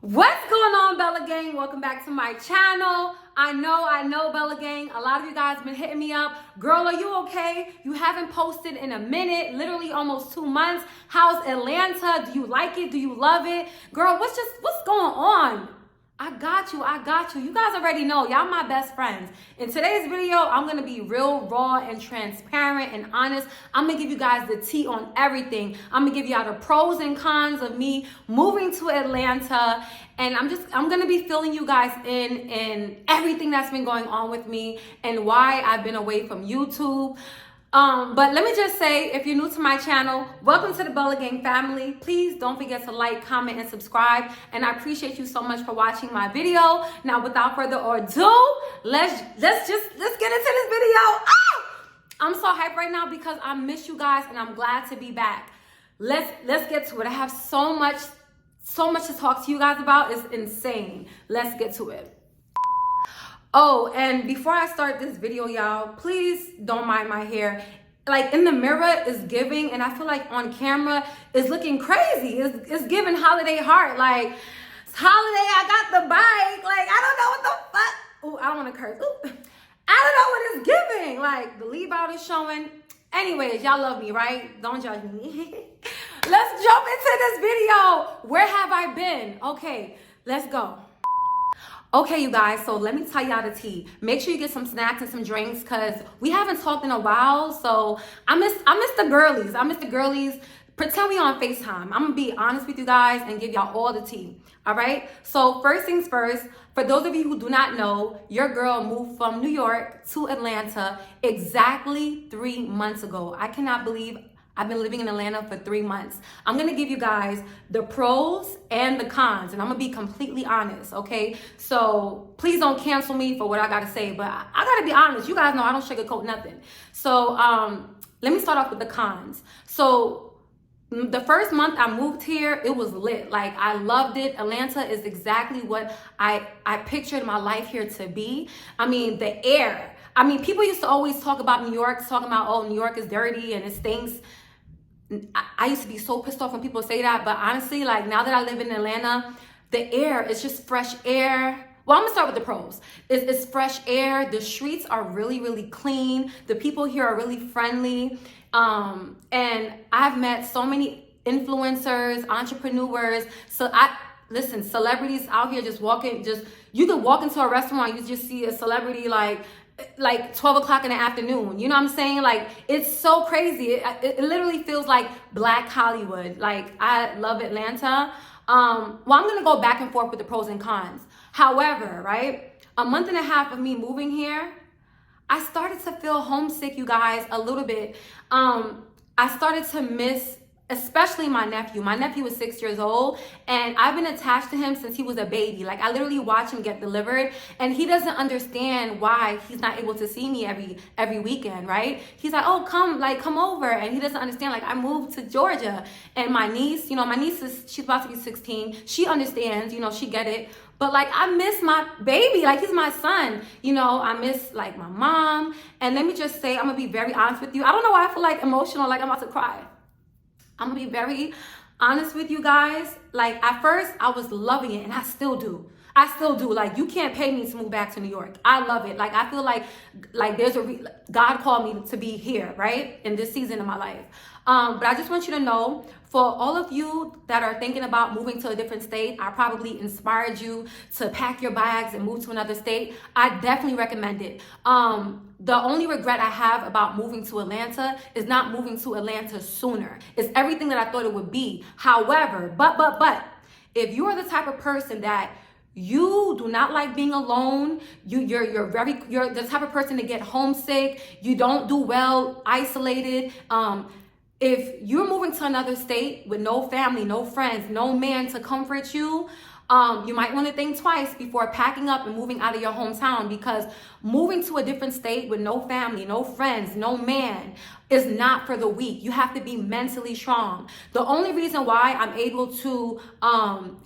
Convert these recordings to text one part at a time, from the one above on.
What's going on, Bella Gang? Welcome back to my channel. I know, Bella Gang. A lot of you guys been hitting me up. Girl, are you okay? You haven't posted in a minute, literally almost 2 months. How's Atlanta? Do you like it? Do you love it? Girl, what's going on? I got you. You guys already know, y'all my best friends. In today's video, I'm gonna be real raw and transparent and honest. I'm gonna give you guys the tea on everything. I'm gonna give y'all the pros and cons of me moving to Atlanta. And I'm gonna be filling you guys in everything that's been going on with me and why I've been away from YouTube. But let me just say, if you're new to my channel, welcome to the Bella Gang family. Please don't forget to like, comment, and subscribe. And I appreciate you so much for watching my video. Now, without further ado, let's get into this video. Ah! I'm so hyped right now because I miss you guys and I'm glad to be back. Let's get to it. I have so much to talk to you guys about. It's insane. Let's get to it. Oh, and before I start this video, y'all, please don't mind my hair. Like, in the mirror is giving, and I feel like on camera is looking crazy. It's giving holiday heart. Like, it's holiday, I got the bike. Like, I don't know what the fuck. Ooh, I don't want to curse. Ooh, I don't know what it's giving. Like, the leave out is showing. Anyways, y'all love me, right? Don't judge me. Let's jump into this video. Where have I been? Okay, let's go. Okay, you guys, so let me tell y'all the tea. Make sure you get some snacks and some drinks because we haven't talked in a while. So I miss the girlies. I miss the girlies. Pretend we on FaceTime. I'm gonna be honest with you guys and give y'all all the tea. All right? So first things first, for those of you who do not know, your girl moved from New York to Atlanta exactly 3 months ago. I cannot believe I've been living in Atlanta for 3 months. I'm gonna give you guys the pros and the cons, and I'm gonna be completely honest, okay? So please don't cancel me for what I gotta say, but I gotta be honest. You guys know I don't sugarcoat nothing. So let me start off with the cons. So the first month I moved here, it was lit. Like, I loved it. Atlanta is exactly what I pictured my life here to be. I mean, the air. I mean, people used to always talk about New York, talking about, oh, New York is dirty and it stinks. I used to be so pissed off when people say that, but honestly, like, now that I live in Atlanta, the air is just fresh air. Well, I'm gonna start with the pros. It's fresh air. The streets are really, really clean. The people here are really friendly. And I've met so many influencers, entrepreneurs. So listen, celebrities out here just walking, you can walk into a restaurant, you just see a celebrity like 12 o'clock in the afternoon. You know what I'm saying? Like, it's so crazy. It literally feels like Black Hollywood. Like, I love Atlanta. Well, I'm going to go back and forth with the pros and cons. However, right, a month and a half of me moving here, I started to feel homesick, you guys, a little bit. I started to miss, especially my nephew. My nephew is 6 years old, and I've been attached to him since he was a baby. Like, I literally watch him get delivered, and he doesn't understand why he's not able to see me every weekend, right? He's like, oh, come over, and he doesn't understand. Like, I moved to Georgia, and my niece, she's about to be 16. She understands, she get it. But, like, I miss my baby. Like, he's my son. I miss, like, my mom. And let me just say, I'm gonna be very honest with you. I don't know why I feel like emotional, like I'm about to cry. I'm gonna be very honest with you guys. Like, at first I was loving it, and I still do. Like, you can't pay me to move back to New York. I love it. Like, I feel like there's God called me to be here, right? In this season of my life. But I just want you to know, for all of you that are thinking about moving to a different state, I probably inspired you to pack your bags and move to another state. I definitely recommend it. The only regret I have about moving to Atlanta is not moving to Atlanta sooner. It's everything that I thought it would be. However, but, if you are the type of person that you do not like being alone, you're the type of person to get homesick, you don't do well isolated, if you're moving to another state with no family, no friends, no man to comfort you, you might want to think twice before packing up and moving out of your hometown, because moving to a different state with no family, no friends, no man is not for the weak. You have to be mentally strong. The only reason why I'm able to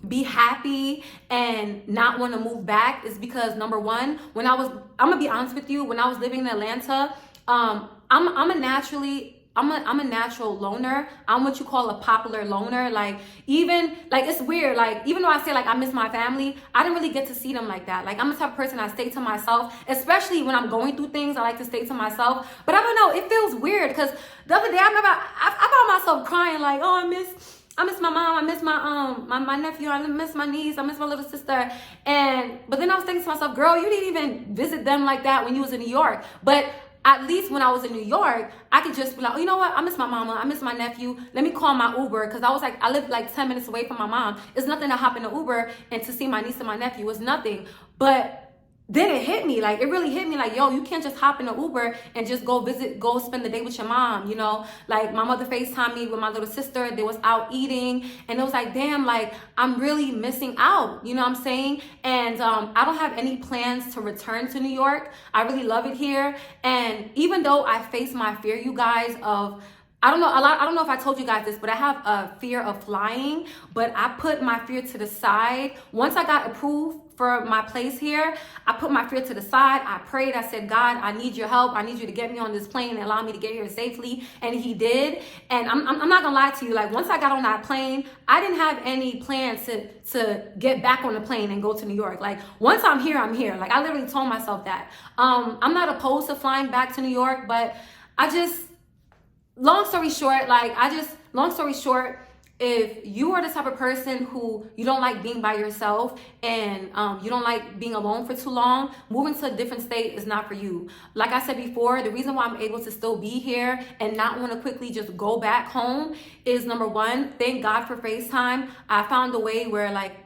be happy and not want to move back is because, number one, I'm gonna be honest with you, when I was living in Atlanta, I'm a naturally I'm a natural loner. I'm what you call a popular loner. Like, even, like, it's weird. Like, even though I say, like, I miss my family, I didn't really get to see them like that. Like, I'm the type of person I stay to myself, especially when I'm going through things. I like to stay to myself. But I don't know, it feels weird because the other day I found myself crying, like, oh, I miss my mom, I miss my nephew, I miss my niece, I miss my little sister. But then I was thinking to myself, girl, you didn't even visit them like that when you was in New York. But at least when I was in New York, I could just be like, oh, you know what? I miss my mama. I miss my nephew. Let me call my Uber. Because I lived like 10 minutes away from my mom. It's nothing to hop in the Uber and to see my niece and my nephew. It's nothing. But then it hit me, like, it really hit me, like, yo, you can't just hop in an Uber and just go spend the day with your mom, you know? Like, my mother FaceTimed me with my little sister. They was out eating, and it was like, damn, like, I'm really missing out, you know what I'm saying? And I don't have any plans to return to New York. I really love it here. And even though I face my fear, you guys, of, I don't know if I told you guys this, but I have a fear of flying, but I put my fear to the side. Once I got approved for my place here, I put my fear to the side. I prayed. I said, God, I need your help. I need you to get me on this plane and allow me to get here safely. And he did. And I'm not gonna lie to you. Like, once I got on that plane, I didn't have any plans to get back on the plane and go to New York. Like, once I'm here, I'm here. Like, I literally told myself that. I'm not opposed to flying back to New York, but long story short, if you are the type of person who you don't like being by yourself and you don't like being alone for too long, moving to a different state is not for you. Like I said before, the reason why I'm able to still be here and not want to quickly just go back home is, number one, thank God for FaceTime. I found a way where, like,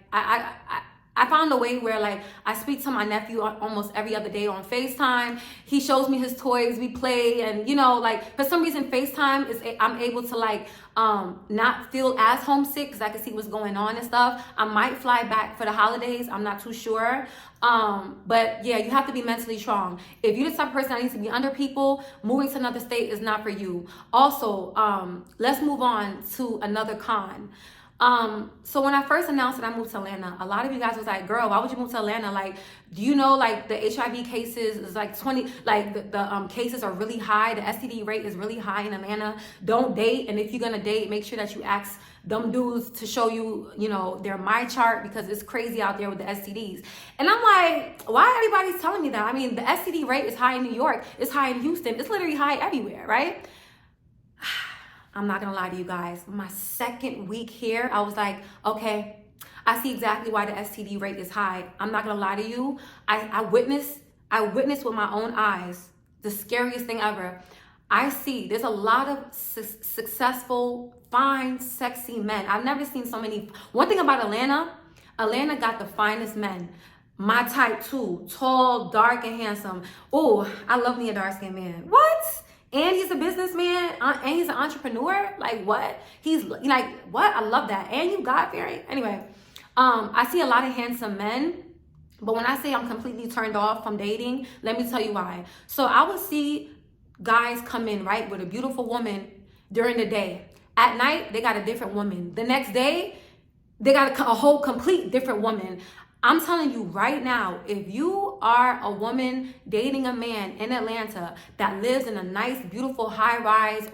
I found a way where, like, I speak to my nephew almost every other day on FaceTime. He shows me his toys, we play, and, you know, like, for some reason, FaceTime is, I'm able to, like, not feel as homesick because I can see what's going on and stuff. I might fly back for the holidays. I'm not too sure. But yeah, you have to be mentally strong. If you're the type of person that needs to be under people, moving to another state is not for you. Also, let's move on to another con. So when I first announced that I moved to Atlanta, a lot of you guys was like, girl, why would you move to Atlanta? Like, do you know, like, the HIV cases is like 20, like the cases are really high. The STD rate is really high in Atlanta. Don't date. And if you're going to date, make sure that you ask them dudes to show you, you know, their my chart, because it's crazy out there with the STDs. And I'm like, why everybody's telling me that? I mean, the STD rate is high in New York. It's high in Houston. It's literally high everywhere, right? I'm not gonna lie to you guys. My second week here, I was like, okay, I see exactly why the STD rate is high. I'm not gonna lie to you. I witnessed with my own eyes the scariest thing ever. I see there's a lot of successful, fine, sexy men. I've never seen so many. One thing about Atlanta got the finest men. My type too, tall, dark, and handsome. Oh, I love me a dark-skinned man. What? And he's a businessman, and he's an entrepreneur. Like, what? He's like, what? I love that. And you God-fearing. Anyway, I see a lot of handsome men, but when I say I'm completely turned off from dating, let me tell you why. So I would see guys come in, right, with a beautiful woman during the day. At night, they got a different woman. The next day, they got a whole complete different woman. I'm telling you right now, if you are a woman dating a man in Atlanta that lives in a nice, beautiful, high-rise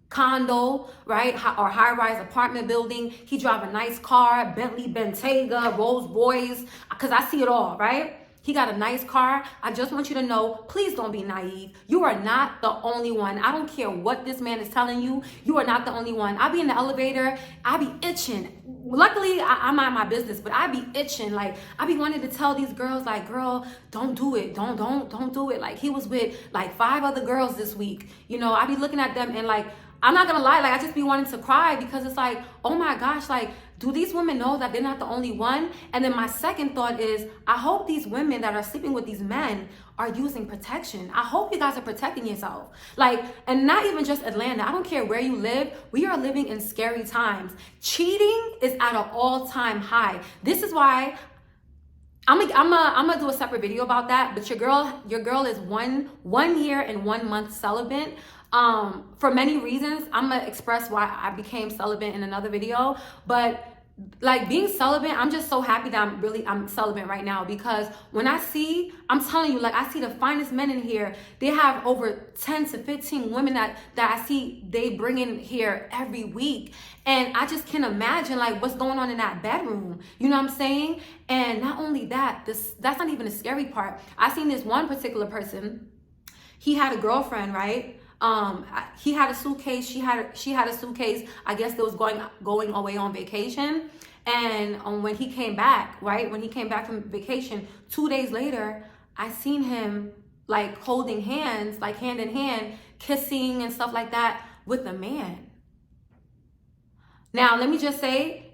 condo, right, or high-rise apartment building, he drive a nice car, Bentley, Bentayga, Rolls Royce, because I see it all, right? He got a nice car. I just want you to know, please don't be naive. You are not the only one. I don't care what this man is telling you. You are not the only one. I be in the elevator. I be itching. Luckily, I mind my business, but I be itching. Like, I be wanting to tell these girls, like, girl, don't do it. Don't do it. Like, he was with like 5 other girls this week. You know, I be looking at them and, like, I'm not gonna lie, like, I just be wanting to cry because it's like, oh my gosh, like, do these women know that they're not the only one? And then my second thought is, I hope these women that are sleeping with these men are using protection. I hope you guys are protecting yourself. Like, and not even just Atlanta. I don't care where you live. We are living in scary times. Cheating is at an all-time high. This is why I'm gonna do a separate video about that. But your girl is one year and 1 month celibate. For many reasons. I'm gonna express why I became celibate in another video. But like being celibate, I'm just so happy that I'm celibate right now, because when I'm telling you, like I see the finest men in here. They have over 10 to 15 women that I see they bring in here every week. And I just can't imagine like what's going on in that bedroom. You know what I'm saying? And not only that, that's not even the scary part. I seen this one particular person. He had a girlfriend, right? He had a suitcase. She had a suitcase. I guess they was going away on vacation. And when he came back, right? When he came back from vacation, 2 days later, I seen him like holding hands, like hand in hand, kissing and stuff like that with a man. Now, let me just say,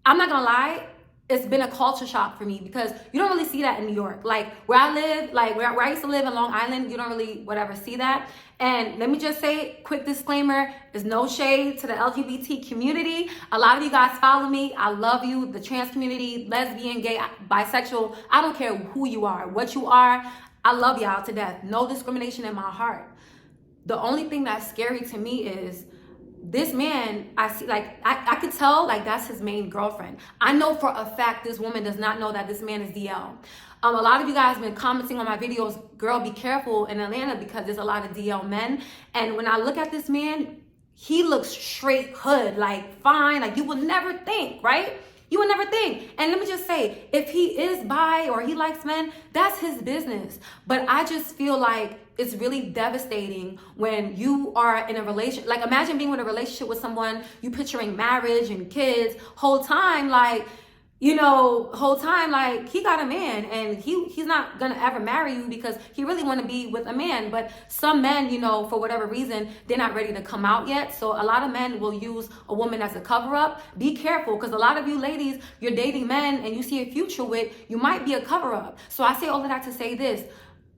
I'm not gonna lie, it's been a culture shock for me, because you don't really see that in New York. Like where I live, like where I used to live in Long Island, you don't really see that. And let me just say, quick disclaimer, there's no shade to the LGBT community. A lot of you guys follow me. I love you. The trans community, lesbian, gay, bisexual, I don't care who you are, what you are. I love y'all to death. No discrimination in my heart. The only thing that's scary to me is this man, I see, like, I could tell, like, that's his main girlfriend. I know for a fact this woman does not know that this man is DL. A lot of you guys have been commenting on my videos, girl, be careful in Atlanta, because there's a lot of DL men. And when I look at this man, he looks straight hood, like fine, like you would never think, right? You would never think. And let me just say, if he is bi or he likes men, that's his business. But I just feel like it's really devastating when you are in a relationship. Like imagine being in a relationship with someone, you picturing marriage and kids, whole time like, you know, whole time like he got a man and he's not gonna ever marry you because he really want to be with a man. But some men, you know, for whatever reason, they're not ready to come out yet. So a lot of men will use a woman as a cover up. Be careful, because a lot of you ladies, you're dating men and you see a future with, you might be a cover up. So I say all of that to say this.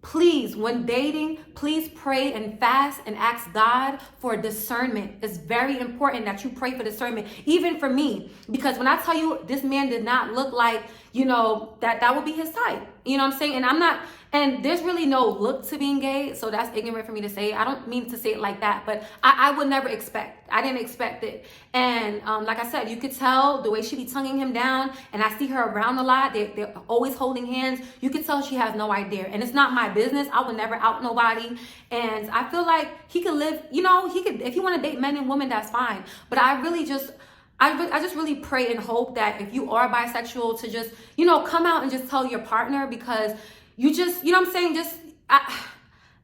Please, when dating, please pray and fast and ask God for discernment. It's very important that you pray for discernment, even for me, because when I tell you this man did not look like, you know, that would be his type. You know what I'm saying? And I'm not, and there's really no look to being gay, so that's ignorant for me to say. I don't mean to say it like that, but I would never expect. I didn't expect it. And like I said, you could tell the way she be tonguing him down, and I see her around a lot. They're always holding hands. You could tell she has no idea, and it's not my business. I would never out nobody. And I feel like he could live, you know, he could, if you want to date men and women, that's fine. But I really just, I just really pray and hope that if you are bisexual, to just, you know, come out and just tell your partner, because you just, you know what I'm saying?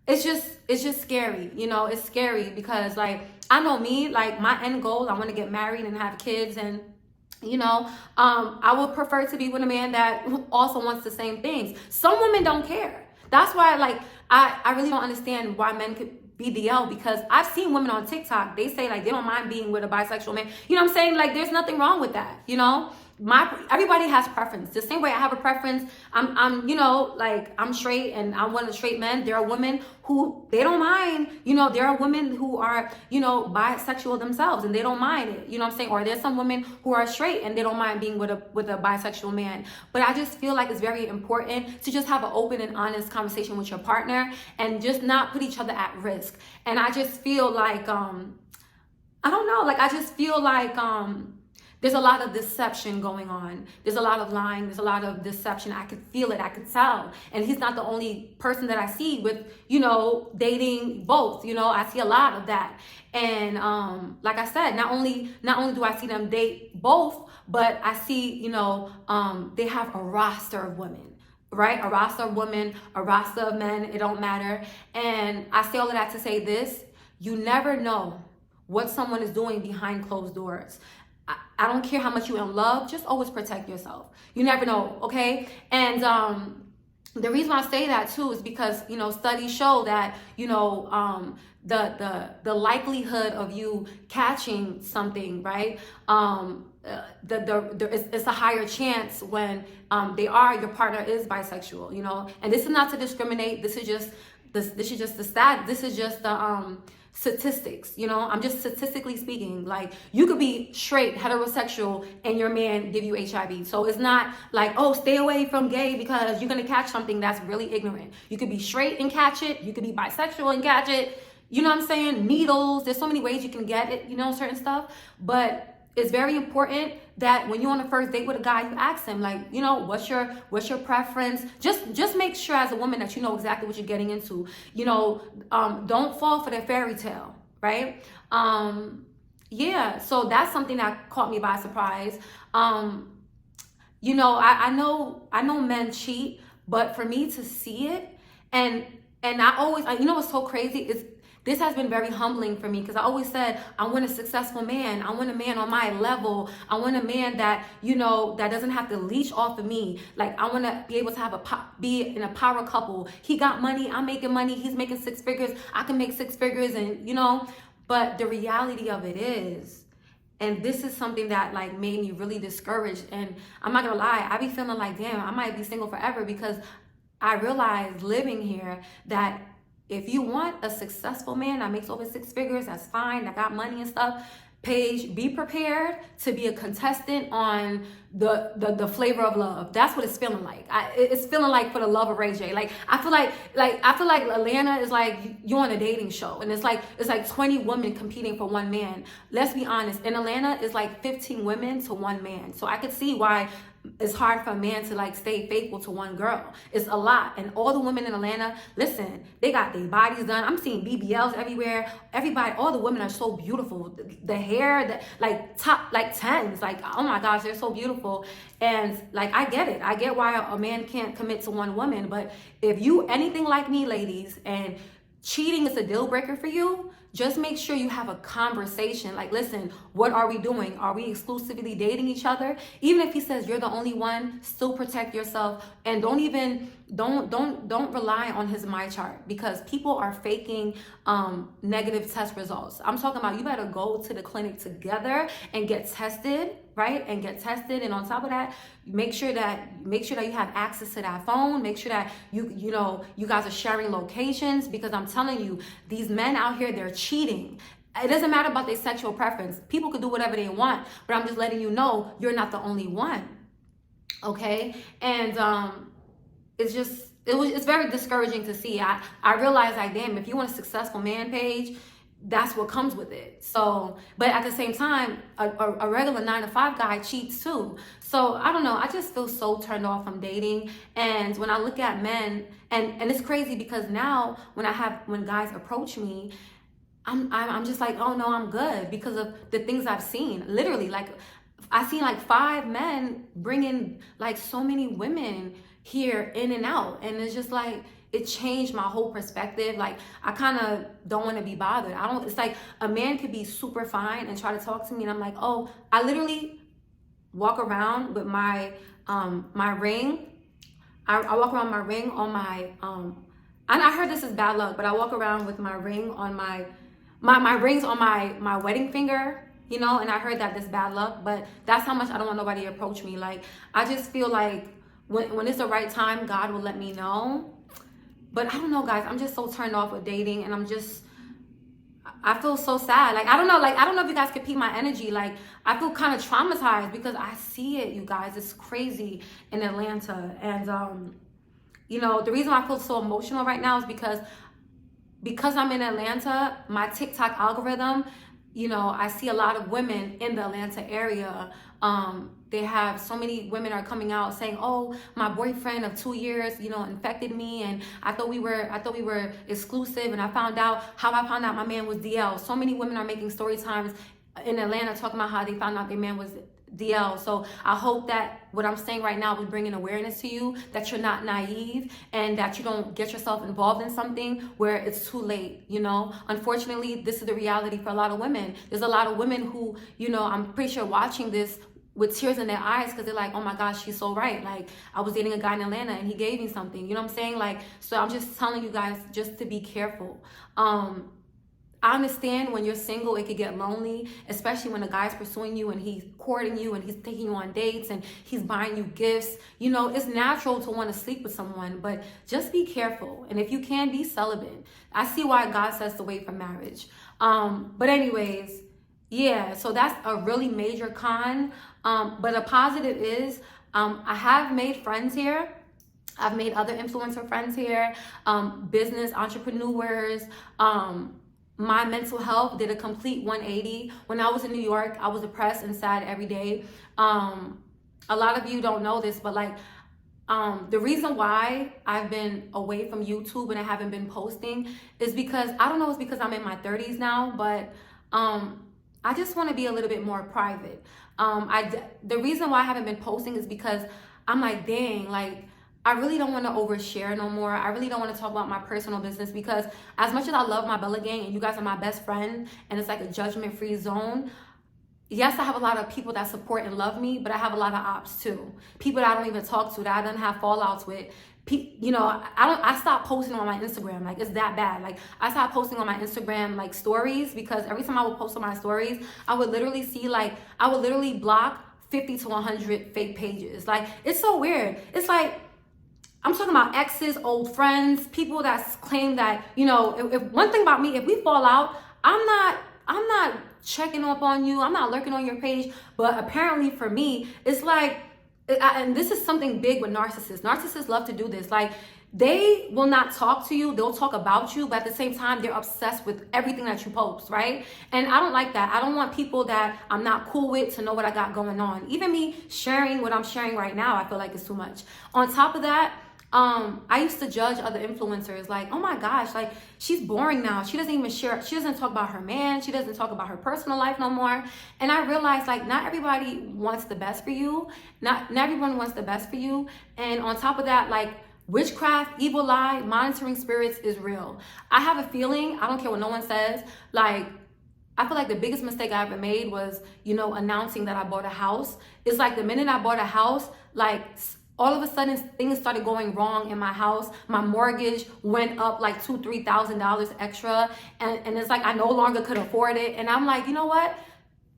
It's just scary. You know, it's scary because like, I know me, like my end goal, I want to get married and have kids, and you know, I would prefer to be with a man that also wants the same things. Some women don't care. That's why, like, I really don't understand why men could be DL, because I've seen women on TikTok, they say like they don't mind being with a bisexual man. You know what I'm saying? Like there's nothing wrong with that, you know? Everybody has preference. The same way I have a preference, I'm you know, like I'm straight and I want a straight man. There are women who they don't mind, you know, there are women who are, you know, bisexual themselves and they don't mind it, you know what I'm saying? Or there's some women who are straight and they don't mind being with a bisexual man. But I just feel like it's very important to just have an open and honest conversation with your partner and just not put each other at risk. And I just feel like I don't know, like I just feel like there's a lot of deception going on. There's a lot of lying. There's a lot of deception. I could feel it. I could tell. And he's not the only person that I see with, you know, dating both. You know, I see a lot of that. And like I said, not only do I see them date both, but I see, you know, they have a roster of women. Right? A roster of women, a roster of men. It don't matter. And I say all of that to say this. You never know what someone is doing behind closed doors. I don't care how much you're in love, just always protect yourself. You never know, okay? And the reason I say that too is because, you know, studies show that, you know, the likelihood of you catching something, right? It's a higher chance when your partner is bisexual, you know? And this is not to discriminate. This is just the stat. This is just the statistics, you know? I'm just statistically speaking. Like, you could be straight, heterosexual, and your man give you HIV. So it's not like, oh, stay away from gay because you're gonna catch something. That's really ignorant. You could be straight and catch it. You could be bisexual and catch it. You know what I'm saying? Needles. There's so many ways you can get it, you know, certain stuff. But it's very important that when you're on the first date with a guy, you ask him, like, you know, what's your preference? Just make sure as a woman that you know exactly what you're getting into. You know, don't fall for the fairy tale, right? Yeah, so that's something that caught me by surprise. You know, I know men cheat, but for me to see it, and I always, you know what's so crazy is this has been very humbling for me, because I always said I want a successful man. I want a man on my level. I want a man that, you know, that doesn't have to leech off of me. Like, I want to be able to have be in a power couple. He got money, I'm making money, he's making six figures, I can make six figures, and you know. But the reality of it is, and this is something that like made me really discouraged, and I'm not gonna lie, I be feeling like, damn, I might be single forever, because I realized living here that if you want a successful man that makes over six figures, that's fine, that got money and stuff, Paige, be prepared to be a contestant on the Flavor of Love. That's what it's feeling like. It's feeling like For the Love of Ray J. Like I feel like Atlanta is like you're on a dating show, and it's like 20 women competing for one man. Let's be honest. In Atlanta, it's like 15 women to one man. So I could see why it's hard for a man to like stay faithful to one girl. It's a lot. And all the women in Atlanta, listen, they got their bodies done. I'm seeing BBLs everywhere. Everybody, all the women are so beautiful. The hair, like top, like 10s. Like, oh my gosh, they're so beautiful. And like, I get it. I get why a man can't commit to one woman. But if you anything like me, ladies, and cheating is a deal breaker for you, just make sure you have a conversation. Like, listen, what are we doing? Are we exclusively dating each other? Even if he says you're the only one, still protect yourself, and don't rely on his my chart, because people are faking negative test results. I'm talking about you better go to the clinic together and get tested, right? And get tested, and on top of that, make sure that you have access to that phone. Make sure that you know you guys are sharing locations, because I'm telling you, these men out here, they're cheating. It doesn't matter about their sexual preference. People could do whatever they want, but I'm just letting you know you're not the only one. Okay? And it's very discouraging to see. I realize, like, damn, if you want a successful man, Paige, that's what comes with it. So, but at the same time, a regular 9-to-5 guy cheats too. So I don't know. I just feel so turned off from dating. And when I look at men, and it's crazy, because now when guys approach me, I'm just like, oh no, I'm good, because of the things I've seen. Literally, like I seen like 5 men bringing like so many women here in and out, and it's just like, it changed my whole perspective. Like, I kind of don't want to be bothered. It's like a man could be super fine and try to talk to me, and I'm like, oh, I literally walk around with my my ring. I walk around with my ring on my I heard this is bad luck, but I walk around with my ring on my rings on my wedding finger, you know, and I heard that this bad luck, but that's how much I don't want nobody to approach me. Like, I just feel like when it's the right time, God will let me know. But I don't know, guys, I'm just so turned off with dating, and I feel so sad. Like, I don't know if you guys can peep my energy. Like, I feel kind of traumatized, because I see it, you guys. It's crazy in Atlanta. And, you know, the reason I feel so emotional right now is because I'm in Atlanta, my TikTok algorithm, you know, I see a lot of women in the Atlanta area. They have so many women are coming out saying, oh, my boyfriend of 2 years, you know, infected me, and I thought we were exclusive, and I found out my man was DL. So many women are making story times in Atlanta talking about how they found out their man was DL. So I hope that what I'm saying right now is bringing awareness to you, that you're not naive, and that you don't get yourself involved in something where it's too late, you know. Unfortunately, this is the reality for a lot of women. There's a lot of women who, you know, I'm pretty sure watching this with tears in their eyes, because they're like, oh my gosh, she's so right. Like, I was dating a guy in Atlanta and he gave me something, you know what I'm saying? Like, so I'm just telling you guys just to be careful. I understand when you're single, it could get lonely, especially when a guy's pursuing you and he's courting you and he's taking you on dates and he's buying you gifts. You know, it's natural to want to sleep with someone, but just be careful. And if you can, be celibate. I see why God says to wait for marriage. But anyways, yeah, so that's a really major con. But a positive is, I have made friends here. I've made other influencer friends here, business entrepreneurs, my mental health did a complete 180. When I was in New York, I was depressed and sad every day. A lot of you don't know this, but like, the reason why I've been away from YouTube and I haven't been posting is because, I don't know, it's because I'm in my 30s now, but I just want to be a little bit more private. The reason why I haven't been posting is because I'm like, dang, like, I really don't want to overshare no more. I really don't want to talk about my personal business, because as much as I love my Bella Gang and you guys are my best friend and it's like a judgment-free zone, yes, I have a lot of people that support and love me, but I have a lot of ops too. People that I don't even talk to, that I don't have fallouts with. You know, I stopped posting on my Instagram. Like, it's that bad. Like, I stopped posting on my Instagram, like, stories, because every time I would post on my stories, I would literally see, like, I would literally block 50 to 100 fake pages. Like, it's so weird. It's like, I'm talking about exes, old friends, people that claim that, you know, if one thing about me, if we fall out, I'm not checking up on you. I'm not lurking on your page. But apparently for me, it's like, and this is something big with narcissists. Narcissists love to do this. Like, they will not talk to you. They'll talk about you, but at the same time, they're obsessed with everything that you post, right? And I don't like that. I don't want people that I'm not cool with to know what I got going on. Even me sharing what I'm sharing right now, I feel like it's too much. On top of that, I used to judge other influencers like, oh my gosh, like, she's boring now. She doesn't even share, she doesn't talk about her man. She doesn't talk about her personal life no more. And I realized, like, not everybody wants the best for you. Not everyone wants the best for you. And on top of that, like, witchcraft, evil eye, monitoring spirits is real. I have a feeling, I don't care what no one says, like, I feel like the biggest mistake I ever made was, you know, announcing that I bought a house. It's like the minute I bought a house, like, all of a sudden things started going wrong in my house. My mortgage went up like $2,000-$3,000 extra. And it's like I no longer could afford it. And I'm like, you know what?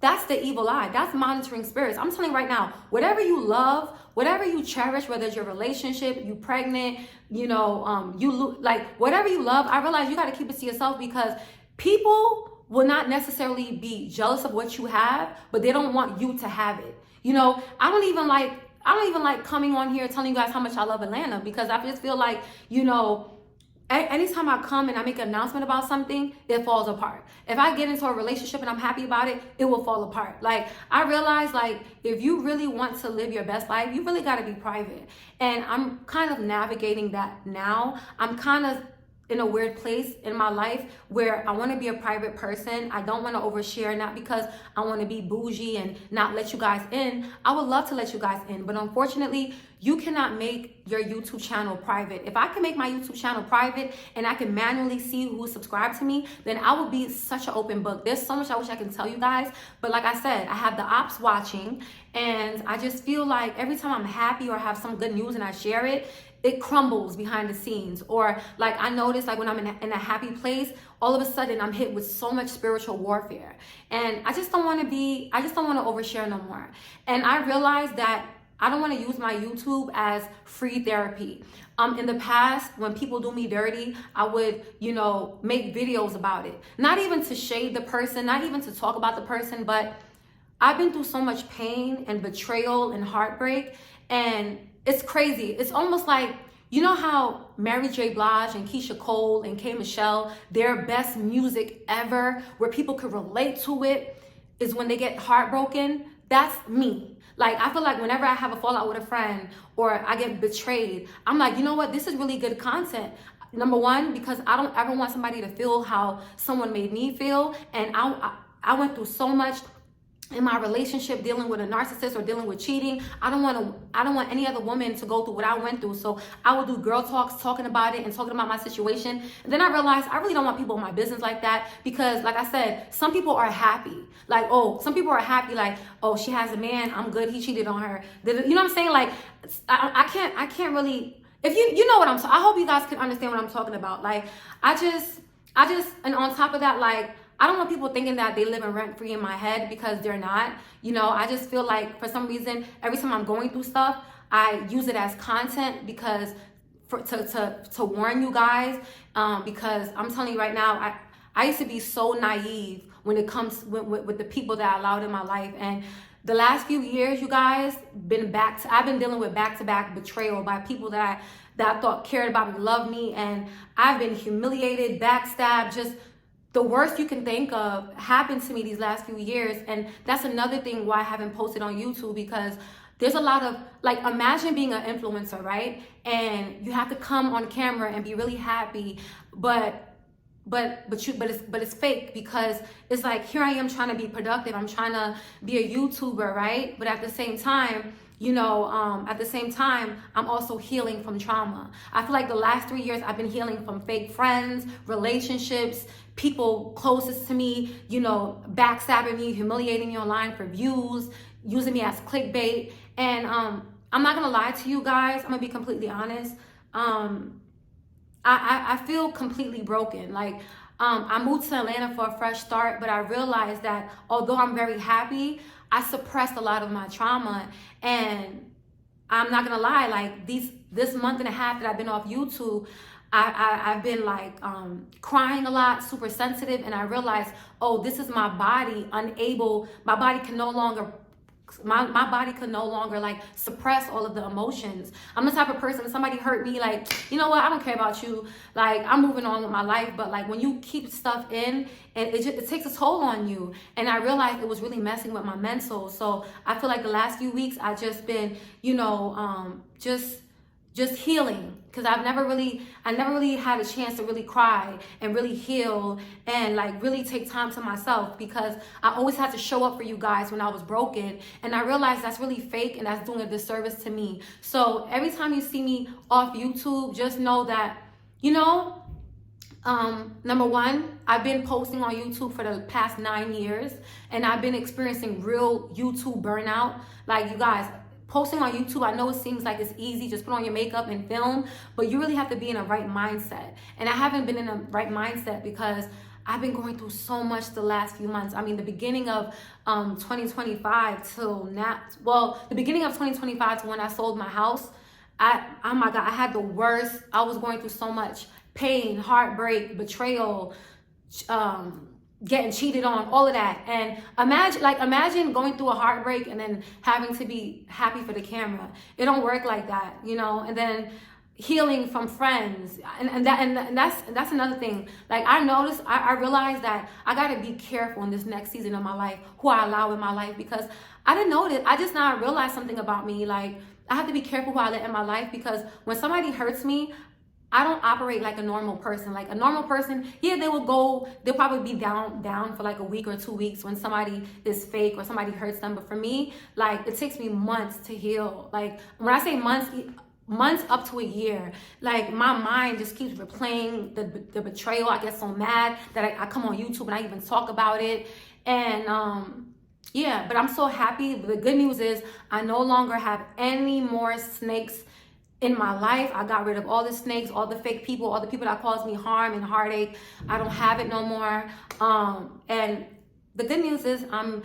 That's the evil eye. That's monitoring spirits. I'm telling you right now, whatever you love, whatever you cherish, whether it's your relationship, you pregnant, you know, like whatever you love, I realize you got to keep it to yourself, because people will not necessarily be jealous of what you have, but they don't want you to have it. You know, I don't even like coming on here telling you guys how much I love Atlanta, because I just feel like, you know, anytime I come and I make an announcement about something, it falls apart. If I get into a relationship and I'm happy about it, it will fall apart. Like, I realize, like, if you really want to live your best life, you really got to be private. And I'm kind of navigating that now. I'm kind of in a weird place in my life where I want to be a private person. I don't want to overshare, not because I want to be bougie and not let you guys in. I would love to let you guys in, but unfortunately, you cannot make your YouTube channel private. If I can make my YouTube channel private and I can manually see who subscribed to me, then I would be such an open book. There's so much I wish I can tell you guys, but like I said, I have the ops watching, and I just feel like every time I'm happy or have some good news and I share it, it crumbles behind the scenes. Or like, I notice, like, when I'm in a happy place, all of a sudden I'm hit with so much spiritual warfare, and I just don't want to overshare no more. And I realized that I don't want to use my YouTube as free therapy. In the past, when people do me dirty, I would, you know, make videos about it. Not even to shade the person, not even to talk about the person, but I've been through so much pain and betrayal and heartbreak, and it's crazy. It's almost like, you know how Mary J. Blige and Keisha Cole and K. Michelle, their best music ever, where people could relate to it, is when they get heartbroken? That's me. Like, I feel like whenever I have a fallout with a friend or I get betrayed, I'm like, you know what? This is really good content. Number one, because I don't ever want somebody to feel how someone made me feel. And I went through so much in my relationship, dealing with a narcissist or dealing with cheating. I don't want any other woman to go through what I went through. So I would do girl talks, talking about it and talking about my situation. And then I realized I really don't want people in my business like that, because like I said, some people are happy. Like, oh, some people are happy, like, oh, she has a man, I'm good, he cheated on her. You know what I'm saying? Like, I can't really, if you know what I'm I hope you guys can understand what I'm talking about. Like, I just, and on top of that, like, I don't want people thinking that they live in rent-free in my head, because they're not. You know, I just feel like for some reason, every time I'm going through stuff, I use it as content, because to warn you guys, because I'm telling you right now, I used to be so naive when it comes with the people that I allowed in my life. And the last few years, you guys, I've been dealing with back-to-back betrayal by people that I thought cared about me, loved me, and I've been humiliated, backstabbed, just the worst you can think of happened to me these last few years. And that's another thing why I haven't posted on YouTube, because there's a lot of, like, imagine being an influencer, right? And you have to come on camera and be really happy, but it's fake, because it's like, here I am trying to be productive, I'm trying to be a YouTuber, right? But at the same time, I'm also healing from trauma. I feel like the last 3 years I've been healing from fake friends, relationships, people closest to me, backstabbing me, humiliating me online for views, using me as clickbait. And I'm not gonna lie to you guys, I'm gonna be completely honest. I feel completely broken. Like, I moved to Atlanta for a fresh start, but I realized that although I'm very happy, I suppressed a lot of my trauma. And I'm not gonna lie, like, this month and a half that I've been off YouTube, I've been like crying a lot, super sensitive, and I realized, oh, this is my body my body can no longer like suppress all of the emotions. I'm the type of person, if somebody hurt me, like, you know what, I don't care about you, like, I'm moving on with my life. But like, when you keep stuff in, and it takes a toll on you. And I realized it was really messing with my mental. So I feel like the last few weeks I just been, just healing, because I never really had a chance to really cry and really heal and like really take time to myself, because I always had to show up for you guys when I was broken. And I realized that's really fake, and that's doing a disservice to me. So every time you see me off YouTube, just know that, number one, I've been posting on YouTube for the past 9 years, and I've been experiencing real YouTube burnout. Like, you guys, posting on YouTube, I know it seems like it's easy, just put on your makeup and film, but you really have to be in a right mindset. And I haven't been in a right mindset because I've been going through so much the last few months. I mean, the beginning of 2025 till now, the beginning of 2025 to when I sold my house, oh my God, I had the worst. I was going through so much pain, heartbreak, betrayal, getting cheated on, all of that. And imagine going through a heartbreak and then having to be happy for the camera. It don't work like that, and then healing from friends, and that's another thing. Like, I realized that I gotta be careful in this next season of my life who I allow in my life, because I didn't know this. I just now realized something about me. Like, I have to be careful who I let in my life, because when somebody hurts me, I don't operate like a normal person. Like, a normal person, yeah, they'll probably be down for like a week or 2 weeks when somebody is fake or somebody hurts them. But for me, like, it takes me months to heal. Like, when I say months up to a year. Like, my mind just keeps replaying the betrayal. I get so mad that I come on YouTube and I even talk about it. And yeah, but I'm so happy. The good news is I no longer have any more snakes in my life. I got rid of all the snakes, all the fake people, all the people that caused me harm and heartache. I don't have it no more. And the good news is I'm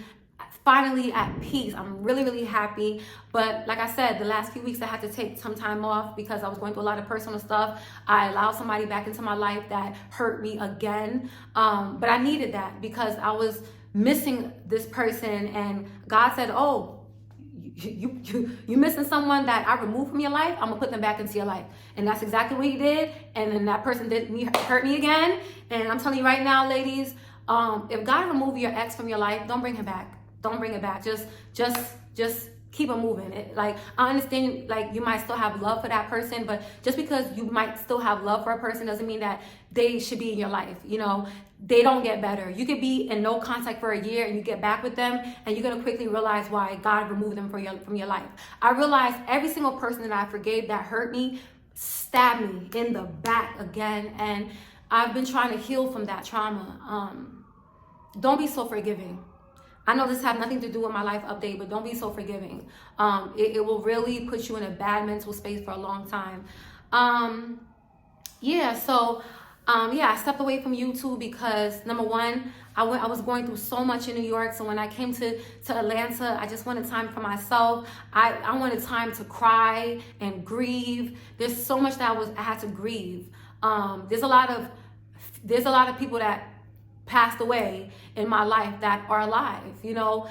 finally at peace. I'm really, really happy. But like I said, the last few weeks I had to take some time off because I was going through a lot of personal stuff. I allowed somebody back into my life that hurt me again. But I needed that because I was missing this person, and God said, oh, you missing someone that I removed from your life, I'm gonna put them back into your life. And that's exactly what he did. And then that person hurt me again. And I'm telling you right now, ladies, if God removed your ex from your life, don't bring him back. Don't bring it back. Just keep it moving. Like, I understand, like, you might still have love for that person, but just because you might still have love for a person doesn't mean that they should be in your life. They don't get better. You could be in no contact for a year and you get back with them, and you're gonna quickly realize why God removed them from your life. I realized every single person that I forgave that hurt me stabbed me in the back again, and I've been trying to heal from that trauma. Don't be so forgiving. I know this has nothing to do with my life update, but don't be so forgiving. It will really put you in a bad mental space for a long time. I stepped away from YouTube because, number one, I was going through so much in New York. So when I came to Atlanta, I just wanted time for myself. I wanted time to cry and grieve. There's so much that I had to grieve. There's a lot of people that passed away in my life that are alive. No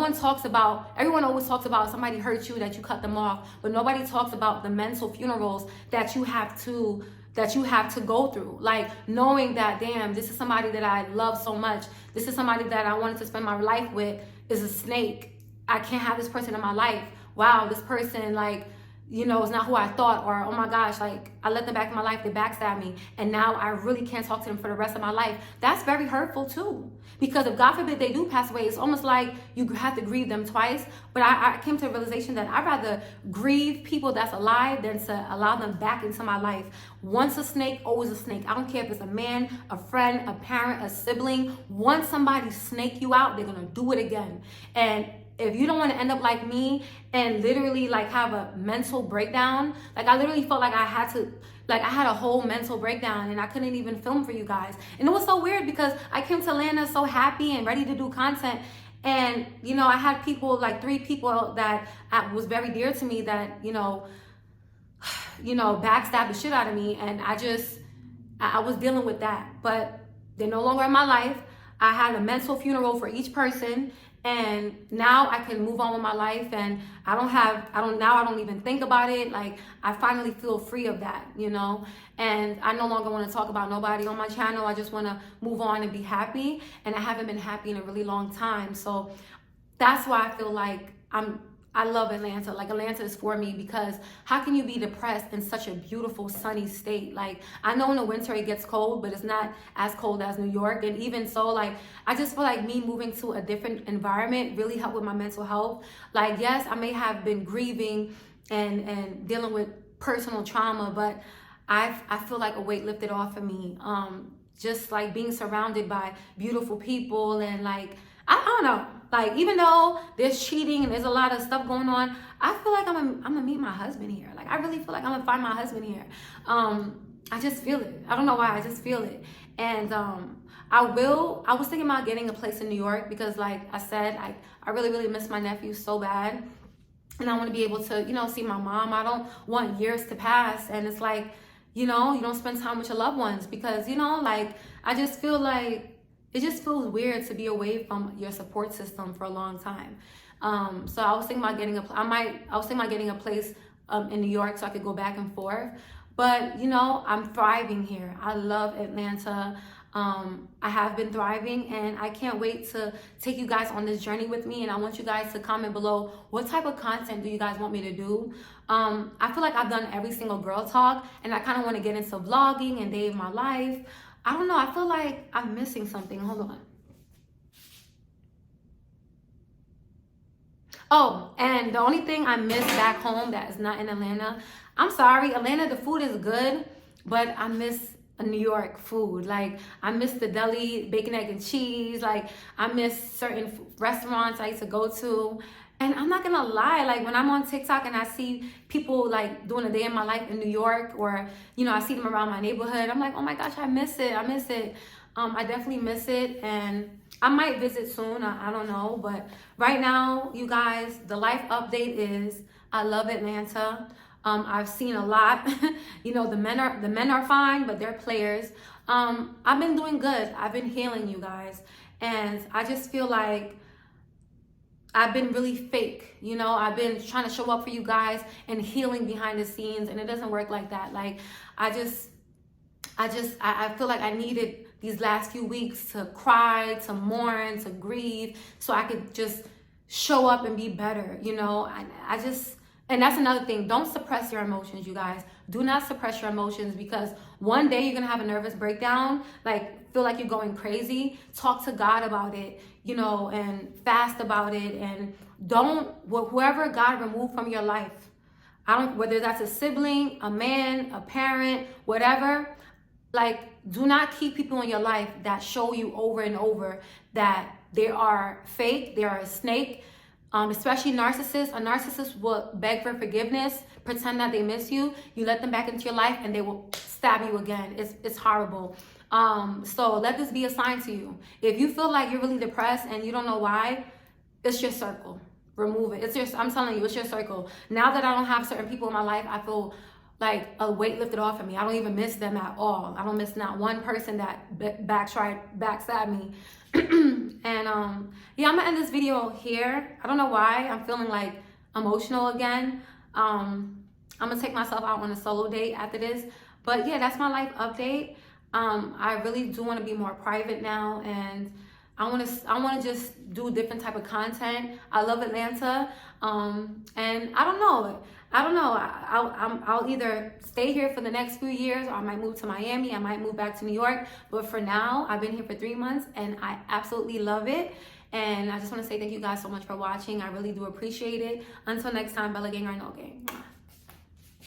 one talks about, everyone always talks about somebody hurt you, that you cut them off, but nobody talks about the mental funerals that you have to that you have to go through. Like knowing that, damn, this is somebody that I love so much. This is somebody that I wanted to spend my life with is a snake. I can't have this person in my life. Wow, this person, like, you know, is not who I thought. Or, oh my gosh, like, I let them back in my life, they backstabbed me, and now I really can't talk to them for the rest of my life. That's very hurtful too. Because if God forbid they do pass away, it's almost like you have to grieve them twice. But I came to a realization that I'd rather grieve people that's alive than to allow them back into my life. Once a snake, always a snake. I don't care if it's a man, a friend, a parent, a sibling. Once somebody snake you out, they're gonna do it again. And if you don't want to end up like me and literally like have a mental breakdown, like I literally felt like I had a whole mental breakdown and I couldn't even film for you guys. And it was so weird because I came to Atlanta so happy and ready to do content. And, you know, I had people, like 3 people that was very dear to me that, you know, backstabbed the shit out of me. And I was dealing with that, but they're no longer in my life. I had a mental funeral for each person. And now I can move on with my life, and I don't even think about it. Like, I finally feel free of that, you know, and I no longer want to talk about nobody on my channel. I just want to move on and be happy. And I haven't been happy in a really long time. So that's why I feel like I love Atlanta. Like, Atlanta is for me, because how can you be depressed in such a beautiful sunny state? Like, I know in the winter it gets cold, but it's not as cold as New York. And even so, like, I just feel like me moving to a different environment really helped with my mental health. Like, yes, I may have been grieving and dealing with personal trauma, but I feel like a weight lifted off of me. Just like being surrounded by beautiful people, and like, I don't know. Like, even though there's cheating and there's a lot of stuff going on, I feel like I'm gonna meet my husband here. Like, I really feel like I'm gonna find my husband here. I just feel it. I don't know why, I just feel it. And I was thinking about getting a place in New York, because like I said, I really, really miss my nephew so bad. And I want to be able to, you know, see my mom. I don't want years to pass. And it's like, you know, you don't spend time with your loved ones, because, you know, like, I just feel like it just feels weird to be away from your support system for a long time. So I was thinking about getting a place in New York so I could go back and forth. But, you know, I'm thriving here. I love Atlanta. I have been thriving, and I can't wait to take you guys on this journey with me. And I want you guys to comment below, what type of content do you guys want me to do? I feel like I've done every single girl talk, and I kind of want to get into vlogging and day of my life. I don't know, I feel like I'm missing something. Hold on. Oh, and the only thing I miss back home that is not in Atlanta, I'm sorry, Atlanta, the food is good, but I miss New York food. Like, I miss the deli, bacon, egg, and cheese. Like, I miss certain restaurants I used to go to. And I'm not gonna lie, like, when I'm on TikTok and I see people like doing a day in my life in New York, or, you know, I see them around my neighborhood, I'm like, oh my gosh, I miss it. I definitely miss it. And I might visit soon, I don't know. But right now, you guys, the life update is I love Atlanta. I've seen a lot. You know, the men are fine, but they're players. I've been doing good. I've been healing, you guys. And I just feel like I've been really fake, you know. I've been trying to show up for you guys and healing behind the scenes, and it doesn't work like that. Like, I feel like I needed these last few weeks to cry, to mourn, to grieve, so I could just show up and be better, you know. And that's another thing. Don't suppress your emotions, you guys. Do not suppress your emotions, because one day you're gonna have a nervous breakdown, like feel like you're going crazy. Talk to God about it, you know, and fast about it. And whoever God removed from your life, whether that's a sibling, a man, a parent, whatever, like, do not keep people in your life that show you over and over that they are fake, they are a snake. Especially narcissists. A narcissist will beg for forgiveness, pretend that they miss you. You let them back into your life, and they will stab you again. It's horrible. So let this be a sign to you. If you feel like you're really depressed and you don't know why, it's your circle. Remove it. I'm telling you, it's your circle. Now that I don't have certain people in my life, I feel like a weight lifted off of me. I don't even miss them at all. I don't miss not one person that backstab me. And yeah, I'm gonna end this video here. I don't know why I'm feeling like emotional again. I'm gonna take myself out on a solo date after this, But yeah, that's my life update. I really do want to be more private now, and I want to just do different type of content. I love Atlanta, and I don't know. I'll either stay here for the next few years, or I might move to Miami. I might move back to New York. But for now, I've been here for 3 months, and I absolutely love it. And I just want to say thank you guys so much for watching. I really do appreciate it. Until next time, Bella Gang or No Gang.